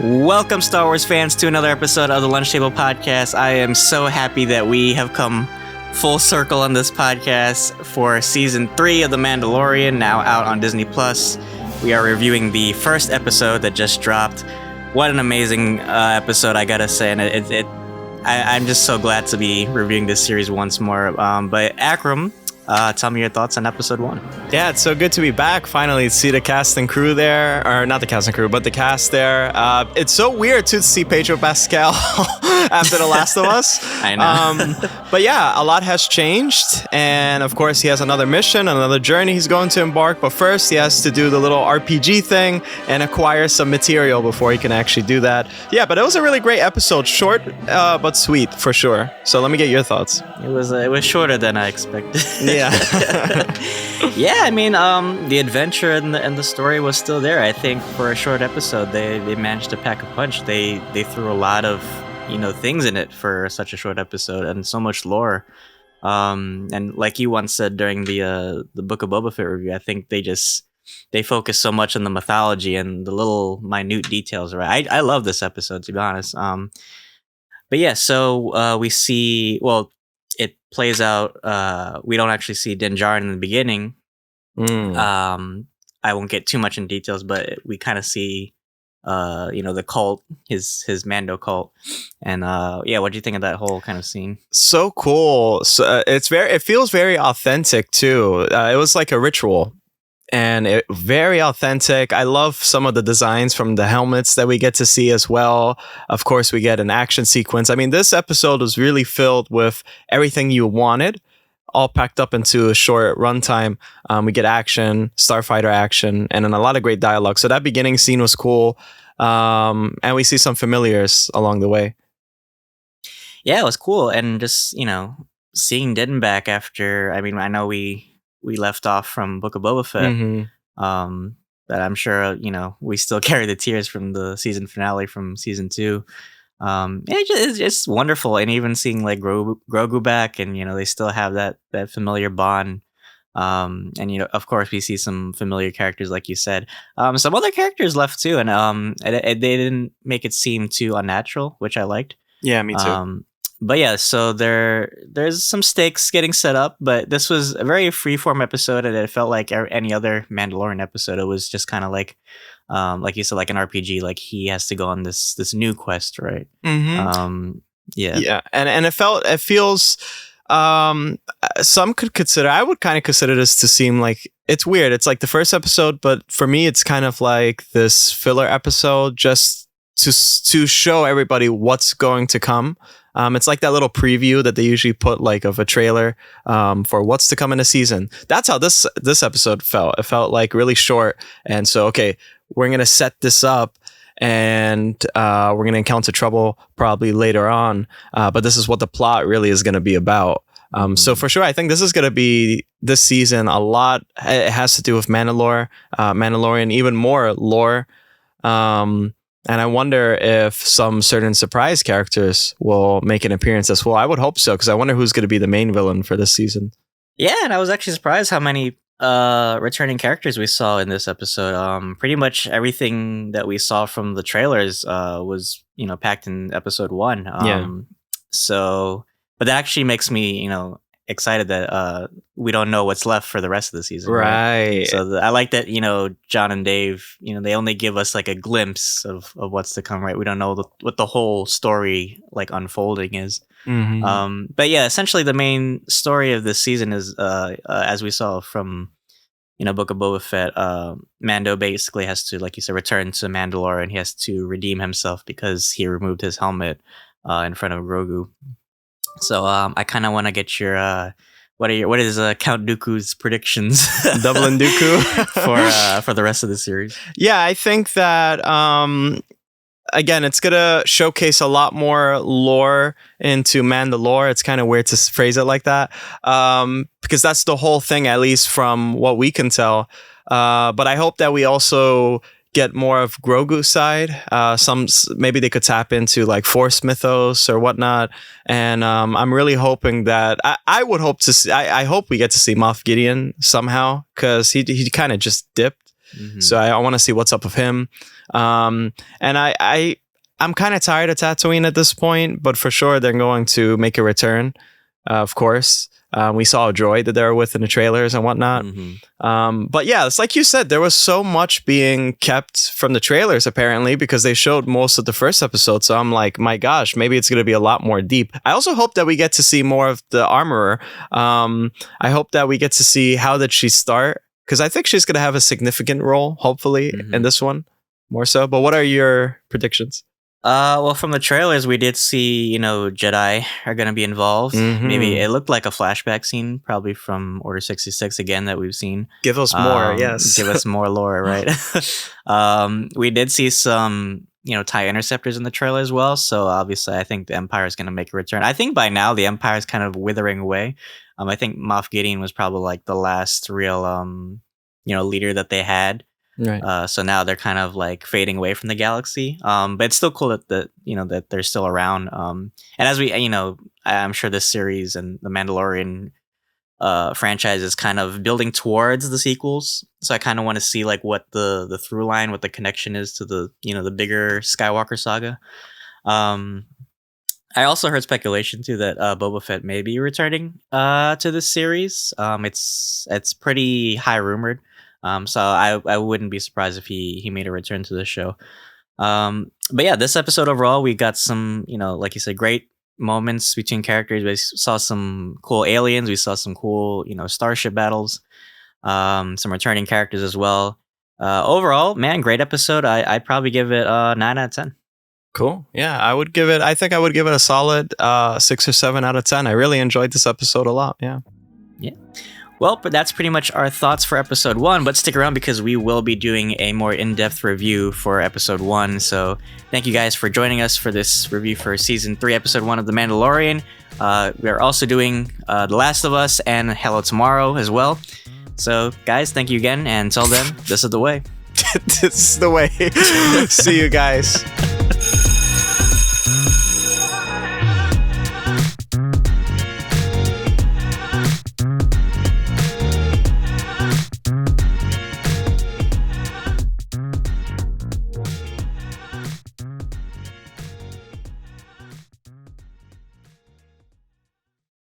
Welcome, Star Wars fans, to another episode of the Lunch Table Podcast. I am so happy that we have come full circle on this podcast for Season 3 of The Mandalorian, now out on Disney+. We are reviewing the first episode that just dropped. What an amazing episode, I gotta say, and I'm just so glad to be reviewing this series once more. But Akram, tell me your thoughts on episode 1. Yeah, it's so good to be back. Finally, see the cast and crew there, or not the cast and crew, but the cast there. It's so weird too to see Pedro Pascal after The Last of Us. I know. But yeah, a lot has changed, and of course he has another mission, another journey he's going to embark. But first, he has to do the little RPG thing and acquire some material before he can actually do that. Yeah, but it was a really great episode, short but sweet for sure. So let me get your thoughts. It was shorter than I expected. Yeah. Yeah, I mean, the adventure and the story was still there. I think for a short episode, they managed to pack a punch. They threw a lot of things in it for such a short episode, and so much lore. And like you once said during the Book of Boba Fett review, I think they focus so much on the mythology and the little minute details. Right, I love this episode, to be honest. But yeah, so we see, well, it plays out. We don't actually see Din Djarin in the beginning. I won't get too much in details, but we kind of see, the cult, his Mando cult, and yeah, what do you think of that whole kind of scene? So cool. So it feels very authentic too. It was like a ritual. And very authentic. I love some of the designs from the helmets that we get to see as well. Of course, we get an action sequence. I mean, this episode was really filled with everything you wanted, all packed up into a short runtime. We get action, starfighter action, and then a lot of great dialogue. So that beginning scene was cool. And we see some familiars along the way. Yeah, it was cool. And just, seeing Din back after, I mean, I know we left off from Book of Boba Fett. But I'm sure, we still carry the tears from the season finale from season 2. It's just wonderful. And even seeing like Grogu back, and, they still have that familiar bond. And, of course we see some familiar characters, like you said. Some other characters left too. And they didn't make it seem too unnatural, which I liked. Yeah, me too. But yeah, so there's some stakes getting set up, but this was a very freeform episode, and it felt like any other Mandalorian episode. It was just kind of like you said, like an RPG. Like he has to go on this new quest, right? Yeah, and it feels. Some could consider. I would kind of consider this to seem like it's weird. It's like the first episode, but for me, it's kind of like this filler episode just to show everybody what's going to come. It's like that little preview that they usually put like of a trailer for what's to come in the season. That's how this episode felt. It felt like really short. And so, okay, we're going to set this up, and we're going to encounter trouble probably later on. But this is what the plot really is going to be about. So for sure, I think this is going to be this season a lot. It has to do with Mandalorian, even more lore. And I wonder if some certain surprise characters will make an appearance as well. I would hope so, because I wonder who's going to be the main villain for this season. Yeah, and I was actually surprised how many returning characters we saw in this episode. Pretty much everything that we saw from the trailers was, packed in episode 1. So, but that actually makes me, excited that we don't know what's left for the rest of the season. Right. So I like that, John and Dave, they only give us like a glimpse of what's to come, right? We don't know what the whole story like unfolding is. But yeah, essentially the main story of this season is, as we saw from, Book of Boba Fett, Mando basically has to, like you said, return to Mandalore, and he has to redeem himself because he removed his helmet in front of Grogu. So I kind of want to get your what is Count Dooku's predictions? Double and Dooku for the rest of the series. Yeah, I think that again, it's gonna showcase a lot more lore into Mandalore. It's kind of weird to phrase it like that, because that's the whole thing, at least from what we can tell. But I hope that we also get more of Grogu's side. Maybe they could tap into like Force mythos or whatnot. And I'm really hoping that I would hope to see. I hope we get to see Moff Gideon somehow, because he kind of just dipped. So I want to see what's up with him. And I'm kind of tired of Tatooine at this point, but for sure they're going to make a return, of course. We saw a droid that they were with in the trailers and whatnot. But yeah, it's like you said, there was so much being kept from the trailers, apparently, because they showed most of the first episode. So I'm like, my gosh, maybe it's going to be a lot more deep. I also hope that we get to see more of the armorer. I hope that we get to see how did she start, because I think she's going to have a significant role, hopefully, in this one, more so. But what are your predictions? Well, from the trailers, we did see, Jedi are going to be involved. Maybe it looked like a flashback scene, probably from Order 66 again that we've seen. Give us more, yes. Give us more lore, right? We did see some, TIE interceptors in the trailer as well. So obviously, I think the Empire is going to make a return. I think by now the Empire is kind of withering away. I think Moff Gideon was probably like the last real, leader that they had. Right. So now they're kind of like fading away from the galaxy. But it's still cool that that they're still around. And as we, I'm sure this series and the Mandalorian franchise is kind of building towards the sequels. So I kind of want to see like what the through line, what the connection is to the the bigger Skywalker saga. I also heard speculation too that Boba Fett may be returning to this series. It's pretty high rumored. So I wouldn't be surprised if he made a return to the show. But yeah, this episode overall, we got some, like you said, great moments between characters. We saw some cool aliens. We saw some cool, starship battles. Some returning characters as well. Overall, man, great episode. I'd probably give it 9 out of 10. Cool. Yeah, I think I would give it a solid 6 or 7 out of 10. I really enjoyed this episode a lot. Yeah. Yeah. Well, but that's pretty much our thoughts for episode 1, but stick around because we will be doing a more in-depth review for episode 1. So thank you guys for joining us for this review for season 3, episode 1 of The Mandalorian. We are also doing The Last of Us and Hello Tomorrow as well. So guys, thank you again. And until then, this is the way. This is the way. See you guys.